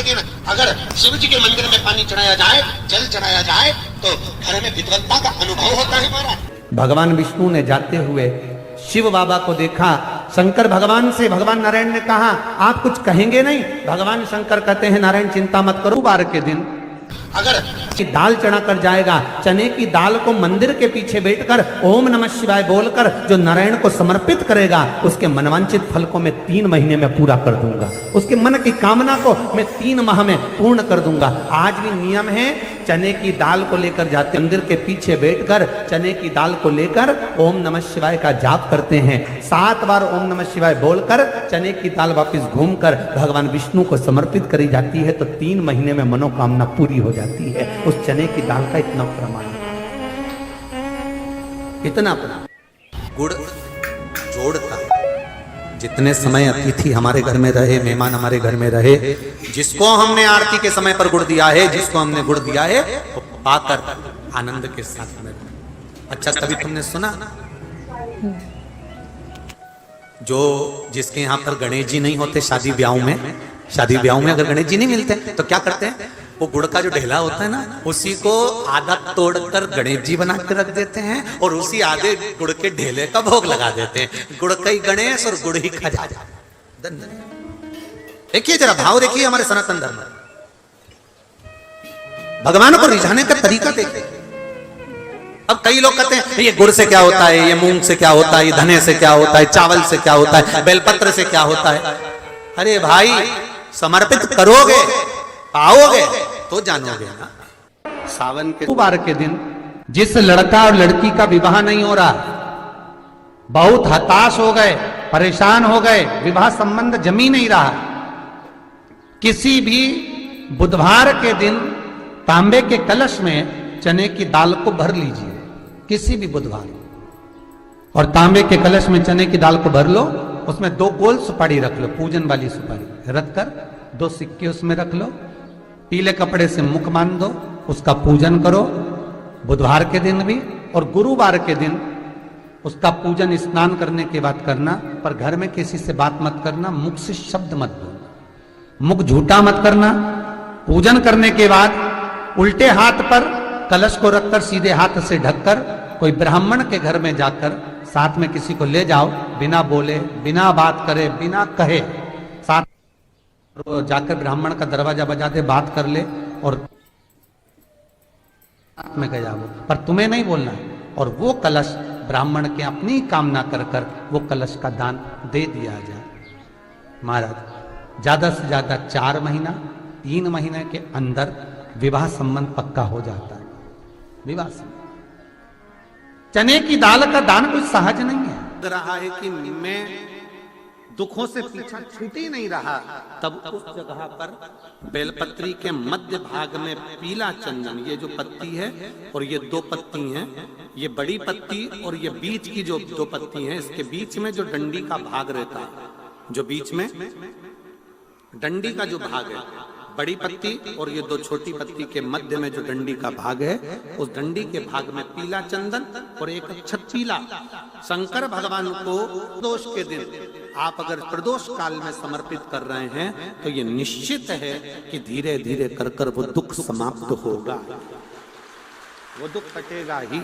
के दिन अगर शिव जी के मंदिर में पानी चढ़ाया जाए, जल चढ़ाया जाए, तो घर में विद्वत्ता का अनुभव होता है महाराज। भगवान विष्णु ने जाते हुए शिव बाबा को देखा। शंकर भगवान से, भगवान नारायण ने कहा आप कुछ कहेंगे नहीं? भगवान शंकर कहते हैं नारायण चिंता मत करो, बार के दिन अगर दाल चढ़ा कर जाएगा, चने की दाल को मंदिर के पीछे बैठकर ओम नमः शिवाय बोलकर जो नारायण को समर्पित करेगा, उसके मनवांचित फल को मैं 3 महीने में पूरा कर दूंगा, उसके मन की कामना को मैं 3 माह में पूर्ण कर दूंगा। आज भी नियम है, चने की दाल को लेकर जाते मंदिर के पीछे बैठकर चने की दाल को लेकर ओम नमः शिवाय का जाप करते हैं। 7 बार ओम नमः शिवाय बोलकर चने की दाल वापस घूमकर भगवान विष्णु को समर्पित करी जाती है, तो 3 महीने में मनोकामना पूरी हो जाती है। उस चने की दाल का इतना प्रमाण है, इतना गुड़ जोड़ता। जितने समय अतिथि हमारे घर में रहे, मेहमान हमारे घर में रहे, जिसको हमने आरती के समय पर गुड़ दिया है, जिसको हमने गुड़ दिया है, वो पाकर आनंद के साथ में। अच्छा, कभी तुमने सुना जो जिसके यहाँ पर गणेश जी नहीं होते, शादी ब्याह में अगर गणेश जी नहीं मिलते तो क्या करते हैं, वो गुड़ का जो ढेला होता है ना, उसी को आधा तोड़कर गणेश जी बना के रख देते हैं और उसी आधे गुड़ के ढेले का भोग लगा देते हैं। गुड़ का ही गणेश और गुड़ ही खजाना। देखिए जरा भाव देखिए हमारे सनातन धर्म में, भगवान को रिझाने का तरीका देखिए। अब कई लोग कहते हैं ये गुड़ से क्या होता है, ये मूंग से क्या होता है, ये धने से क्या होता है, चावल से क्या होता है, बेलपत्र से क्या होता है। अरे भाई, समर्पित करोगे, पाओगे तो जानोगे ना। सावन के बार के दिन जिस लड़का और लड़की का विवाह नहीं हो रहा, बहुत हताश हो गए, परेशान हो गए, विवाह संबंध जमी नहीं रहा, किसी भी बुधवार के दिन तांबे के कलश में चने की दाल को भर लीजिए, किसी भी बुधवार, और तांबे के कलश में चने की दाल को भर लो, उसमें 2 गोल सुपारी रख लो, पूजन वाली सुपारी रख कर 2 सिक्के उसमें रख लो, पीले कपड़े से मुख बांध दो, उसका पूजन करो बुधवार के दिन भी, और गुरुवार के दिन उसका पूजन स्नान करने के बाद करना। पर घर में किसी से बात मत करना, मुख से शब्द मत बोलना, मुख झूठा मत करना। पूजन करने के बाद उल्टे हाथ पर कलश को रखकर सीधे हाथ से ढककर कोई ब्राह्मण के घर में जाकर साथ में किसी को ले जाओ, बिना बोले, बिना बात करे, बिना कहे, साथ जाकर ब्राह्मण का दरवाजा बजा दे, बात कर ले और में गया वो, पर तुम्हें नहीं बोलना। और वो कलश ब्राह्मण के अपनी कामना कर कर वो कलश का दान दे दिया जाए। महाराज, ज्यादा से ज्यादा 4 महीना 3 महीने के अंदर विवाह संबंध पक्का हो जाता है। विवाह संबंध, चने की दाल का दान कोई सहज नहीं है। लग रहा है कि मैं दुखों से पीछा छूट ही नहीं रहा, तब उस जगह पर बेलपत्री के मध्य भाग में पीला चंदन, ये जो पत्ती है और ये 2 पत्ती हैं, ये बड़ी पत्ती और ये बीच की जो 2 पत्ती हैं, इसके बीच में जो डंडी का भाग रहता है, जो बीच में डंडी का जो भाग है, बड़ी पत्ती और ये 2 छोटी पत्ती के मध्य में जो डंडी का भाग है, उस डंडी के भाग में पीला चंदन और एक अक्षत पीला। शंकर भगवान को प्रदोष के दिन आप अगर प्रदोष काल में समर्पित कर रहे हैं, तो ये निश्चित है कि धीरे धीरे कर कर वो दुख समाप्त होगा, वो दुख कटेगा ही।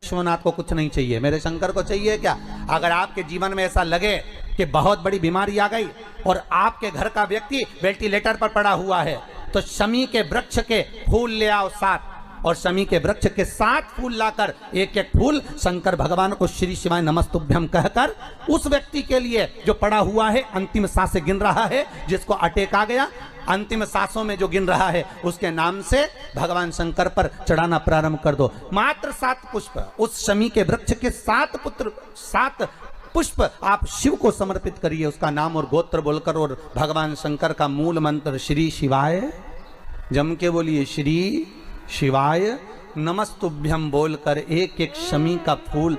विश्वनाथ को कुछ नहीं चाहिए, मेरे शंकर को चाहिए क्या? अगर आपके जीवन में ऐसा लगे कि बहुत बड़ी बीमारी आ गई और आपके घर का व्यक्ति वेंटिलेटर पर पड़ा हुआ है, तो शमी के वृक्ष के फूल ले आओ 7, और शमी के वृक्ष के 7 फूल लाकर एक एक फूल शंकर भगवान को श्री शिवाय नमस्तुभ्यम कहकर उस व्यक्ति के लिए जो पड़ा हुआ है, अंतिम सांसें गिन रहा है, जिसको अटैक आ गया, अंतिम सांसों में जो गिन रहा है, उसके नाम से भगवान शंकर पर चढ़ाना प्रारंभ कर दो। मात्र 7 पुष्प, उस शमी के वृक्ष के 7 पुष्प आप शिव को समर्पित करिए, उसका नाम और गोत्र बोलकर, और भगवान शंकर का मूल मंत्र श्री शिवाय, जम के बोलिए श्री शिवाय नमस्तुभ्यम बोलकर एक एक शमी का फूल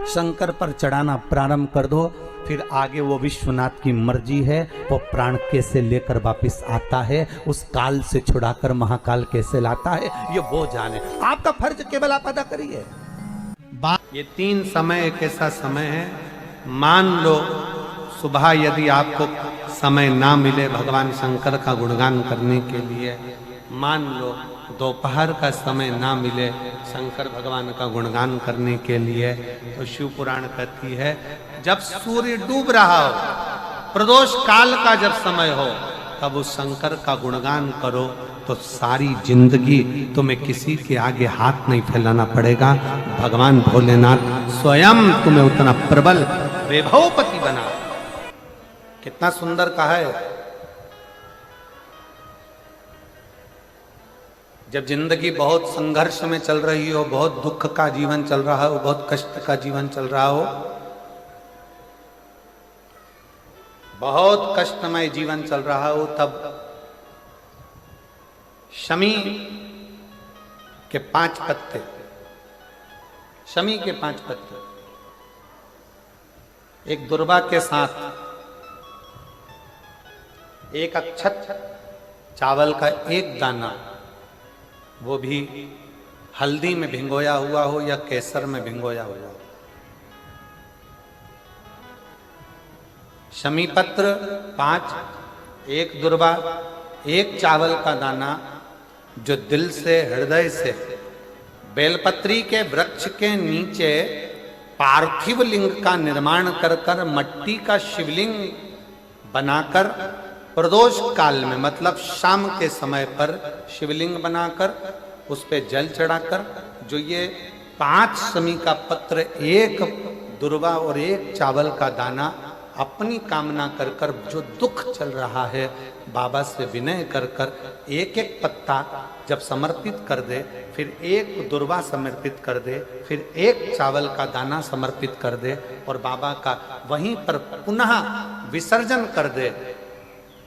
शंकर पर चढ़ाना प्रारंभ कर दो। फिर आगे वो विश्वनाथ की मर्जी है, वो प्राण कैसे लेकर वापिस आता है, उस काल से छुड़ाकर महाकाल कैसे लाता है, ये वो जाने। आपका फर्ज केवल आप अदा करिए। ये 3 समय एक ऐसा समय है, मान लो सुबह यदि आपको समय ना मिले भगवान शंकर का गुणगान करने के लिए, मान लो दोपहर का समय ना मिले शंकर भगवान का गुणगान करने के लिए, तो शिव पुराण कहती है जब सूर्य डूब रहा हो, प्रदोष काल का जब समय हो, तब उस शंकर का गुणगान करो तो सारी जिंदगी तुम्हें किसी के आगे हाथ नहीं फैलाना पड़ेगा। भगवान भोलेनाथ स्वयं तुम्हें उतना प्रबल वैभवपति बना। कितना सुंदर कहा है। जब जिंदगी बहुत संघर्ष में चल रही हो, बहुत दुख का जीवन चल रहा हो, बहुत कष्ट का जीवन चल रहा हो, बहुत कष्टमय जीवन चल रहा हो, तब शमी के 5 पत्ते, शमी के 5 पत्ते, एक दुर्वा के साथ एक अक्षत चावल का एक दाना, वो भी हल्दी में भिंगोया हुआ हो या केसर में भिंगोया हुआ हो, शमी पत्र 5, एक दुर्वा, एक चावल का दाना, जो दिल से हृदय से बेलपत्री के वृक्ष के नीचे पार्थिव लिंग का निर्माण कर कर मट्टी का शिवलिंग बनाकर प्रदोष काल में, मतलब शाम के समय पर शिवलिंग बनाकर उस पे जल चढ़ाकर, जो ये 5 शमी का पत्र, एक दुर्वा और एक चावल का दाना, अपनी कामना कर कर, जो दुख चल रहा है बाबा से विनय कर कर एक एक पत्ता जब समर्पित कर दे, फिर एक दुर्वा समर्पित कर दे, फिर एक चावल का दाना समर्पित कर दे और बाबा का वहीं पर पुनः विसर्जन कर दे,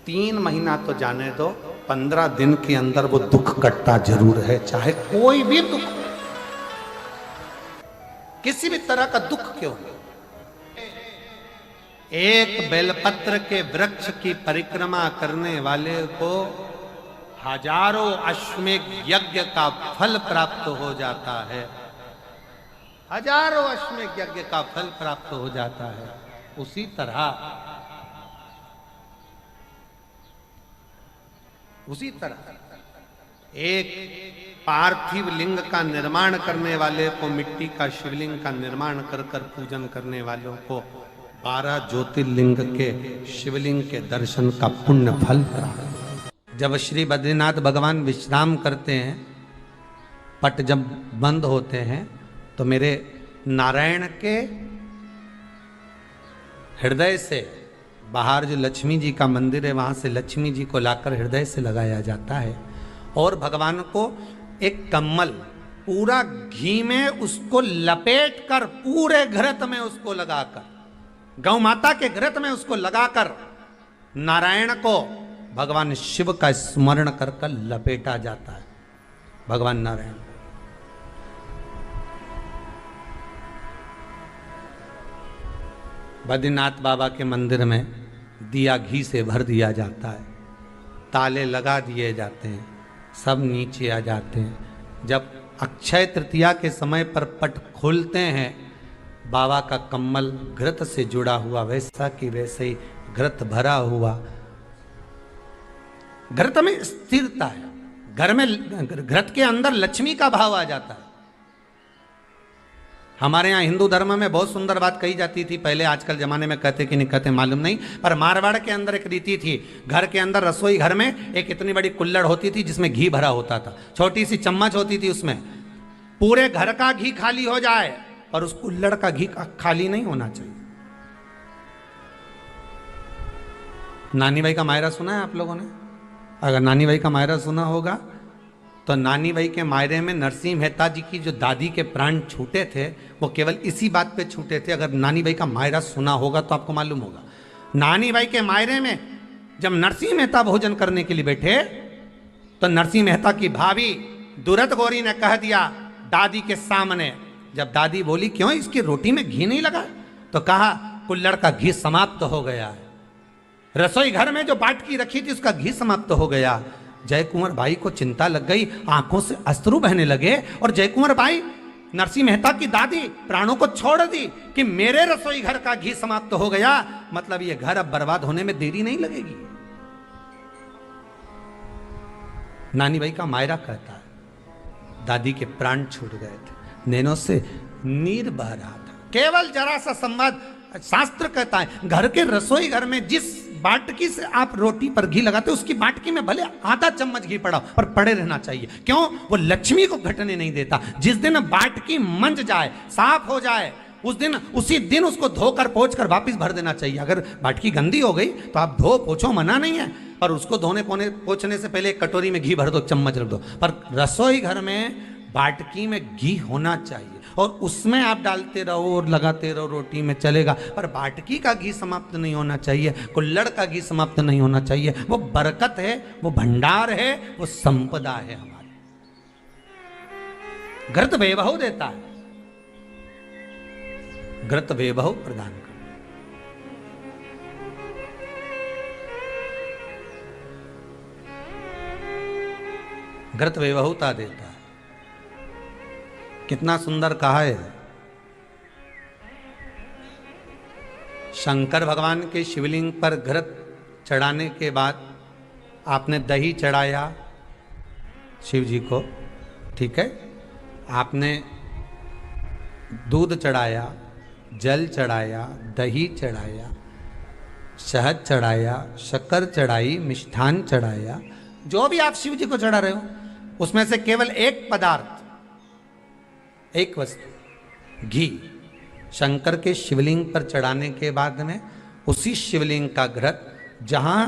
3 महीना तो जाने दो, 15 दिन के अंदर वो दुख कटता जरूर है, चाहे कोई भी दुख, किसी भी तरह का दुख क्यों हो। एक बेलपत्र के वृक्ष की परिक्रमा करने वाले को हजारों अश्वमेघ यज्ञ का फल प्राप्त हो जाता है, हजारों अश्वमेघ यज्ञ का फल प्राप्त हो जाता है। उसी तरह एक पार्थिव लिंग का निर्माण करने वाले को, मिट्टी का शिवलिंग का निर्माण कर कर पूजन करने वालों को 12 ज्योतिर्लिंग के शिवलिंग के दर्शन का पुण्य फल प्राप्त। जब श्री बद्रीनाथ भगवान विश्राम करते हैं, पट जब बंद होते हैं, तो मेरे नारायण के हृदय से बाहर जो लक्ष्मी जी का मंदिर है, वहां से लक्ष्मी जी को लाकर हृदय से लगाया जाता है और भगवान को एक कम्मल पूरा घी में उसको लपेट कर, पूरे घृत में उसको लगाकर, गौ माता के घृत में उसको लगाकर नारायण को भगवान शिव का स्मरण कर कर लपेटा जाता है। भगवान नारायण बद्रीनाथ बाबा के मंदिर में दिया घी से भर दिया जाता है, ताले लगा दिए जाते हैं, सब नीचे आ जाते हैं। जब अक्षय तृतीया के समय पर पट खोलते हैं, बाबा का कम्मल घृत से जुड़ा हुआ वैसा कि वैसे ही घृत भरा हुआ, घृत में स्थिरता है, घर में घृत के अंदर लक्ष्मी का भाव आ जाता है। हमारे यहाँ हिंदू धर्म में बहुत सुंदर बात कही जाती थी पहले, आजकल जमाने में कहते कि नहीं कहते मालूम नहीं, पर मारवाड़ के अंदर एक रीति थी, घर के अंदर रसोई घर में एक इतनी बड़ी कुल्हड़ होती थी जिसमें घी भरा होता था, छोटी सी चम्मच होती थी, उसमें पूरे घर का घी खाली हो जाए पर उस कुल्हड़ का घी खाली नहीं होना चाहिए। नानी भाई का मायरा सुना है आप लोगों ने? अगर नानी भाई का मायरा सुना होगा तो नानी भाई के मायरे में नरसिंह मेहता जी की जो दादी के प्राण छूटे थे वो केवल इसी बात पे छूटे थे। अगर नानी भाई का मायरा सुना होगा तो आपको मालूम होगा, नानी भाई के मायरे में जब नरसिंह मेहता भोजन करने के लिए बैठे तो नरसिंह मेहता की भाभी दुरत गौरी ने कह दिया दादी के सामने, जब दादी बोली क्यों इसकी रोटी में घी नहीं लगा, तो कहा कुल्हड़ का घी समाप्त हो गया है, रसोई घर में जो बाटकी रखी थी उसका घी समाप्त हो गया। जय कुंवर भाई को चिंता लग गई, आंखों से अश्रु बहने लगे और जय कुंवर भाई नरसिंह मेहता की दादी प्राणों को छोड़ दी कि मेरे रसोई घर का घी समाप्त हो गया, मतलब ये घर अब बर्बाद होने में देरी नहीं लगेगी। नानी भाई का मायरा कहता है दादी के प्राण छूट गए थे, नैनों से नीर बह रहा था। केवल जरा सा संवाद, शास्त्र कहता है घर के रसोई घर में जिस बाटकी से आप रोटी पर घी लगाते हो उसकी बाटकी में भले आधा चम्मच घी पड़ा पर पड़े रहना चाहिए। क्यों? वो लक्ष्मी को घटने नहीं देता। जिस दिन बाटकी मंज जाए, साफ हो जाए, उसी दिन उसको धोकर पोंछ कर वापस भर देना चाहिए। अगर बाटकी गंदी हो गई तो आप धो पोछो, मना नहीं है, पर उसको पोंछने से पहले एक कटोरी में घी भर दो, चम्मच रख दो। पर रसोई घर में बाटकी में घी होना चाहिए और उसमें आप डालते रहो और लगाते रहो, रोटी में चलेगा, पर बाटकी का घी समाप्त नहीं होना चाहिए, कुल्हड़ का घी समाप्त नहीं होना चाहिए। वो बरकत है, वो भंडार है, वो संपदा है हमारी। घृत वैभव देता है, घृत वैभव प्रदान कर। घृत वैभवता देता है। कितना सुंदर कहा है। शंकर भगवान के शिवलिंग पर घृत चढ़ाने के बाद आपने दही चढ़ाया शिव जी को, ठीक है, आपने दूध चढ़ाया, जल चढ़ाया, दही चढ़ाया, शहद चढ़ाया, शक्कर चढ़ाई, मिष्ठान चढ़ाया, जो भी आप शिव जी को चढ़ा रहे हो उसमें से केवल एक पदार्थ, एक वस्तु, घी, शंकर के शिवलिंग पर चढ़ाने के बाद में उसी शिवलिंग का घृत, जहां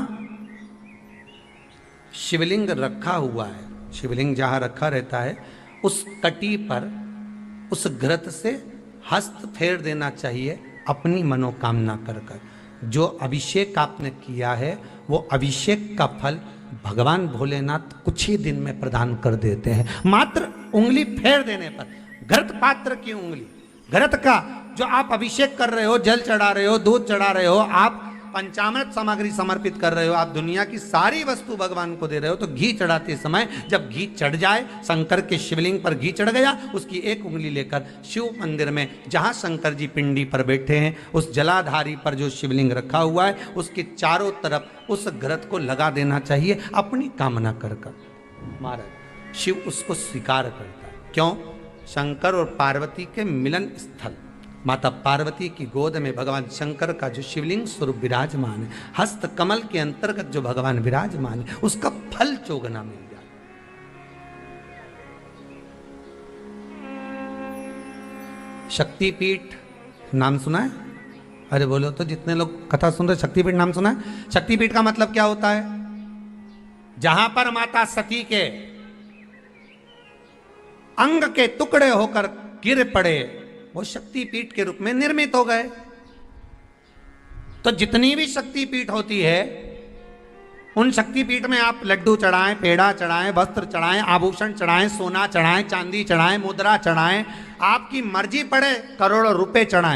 शिवलिंग रखा हुआ है, शिवलिंग जहां रखा रहता है उस कटी पर उस घृत से हस्त फेर देना चाहिए अपनी मनोकामना कर कर। जो अभिषेक आपने किया है वो अभिषेक का फल भगवान भोलेनाथ कुछ ही दिन में प्रदान कर देते हैं। मात्र उंगली फेर देने पर, घृत पात्र की उंगली, घृत का जो आप अभिषेक कर रहे हो, जल चढ़ा रहे हो, दूध चढ़ा रहे हो, आप पंचामृत सामग्री समर्पित कर रहे हो, आप दुनिया की सारी वस्तु भगवान को दे रहे हो, तो घी चढ़ाते समय जब घी चढ़ जाए, शंकर के शिवलिंग पर घी चढ़ गया, उसकी एक उंगली लेकर शिव मंदिर में जहां शंकर जी पिंडी पर बैठे हैं उस जलाधारी पर जो शिवलिंग रखा हुआ है उसके चारों तरफ उस घृत को लगा देना चाहिए अपनी कामना कर कर। महाराज शिव उसको स्वीकार करता है। क्यों? शंकर और पार्वती के मिलन स्थल, माता पार्वती की गोद में भगवान शंकर का जो शिवलिंग स्वरूप विराजमान है, हस्त कमल के अंतर्गत जो भगवान विराजमान है, उसका फल चोगना मिल जाए। शक्तिपीठ नाम सुना है? अरे बोलो तो, जितने लोग कथा सुन रहे, शक्तिपीठ नाम सुना है? शक्तिपीठ का मतलब क्या होता है? जहां पर माता सती के अंग के टुकड़े होकर गिर पड़े वो शक्तिपीठ के रूप में निर्मित हो गए। तो जितनी भी शक्तिपीठ होती है उन शक्तिपीठ में आप लड्डू चढ़ाएं, पेड़ा चढ़ाएं, वस्त्र चढ़ाएं, आभूषण चढ़ाएं, सोना चढ़ाएं, चांदी चढ़ाएं, मुद्रा चढ़ाएं, आपकी मर्जी पड़े करोड़ों रुपए चढ़ाएं,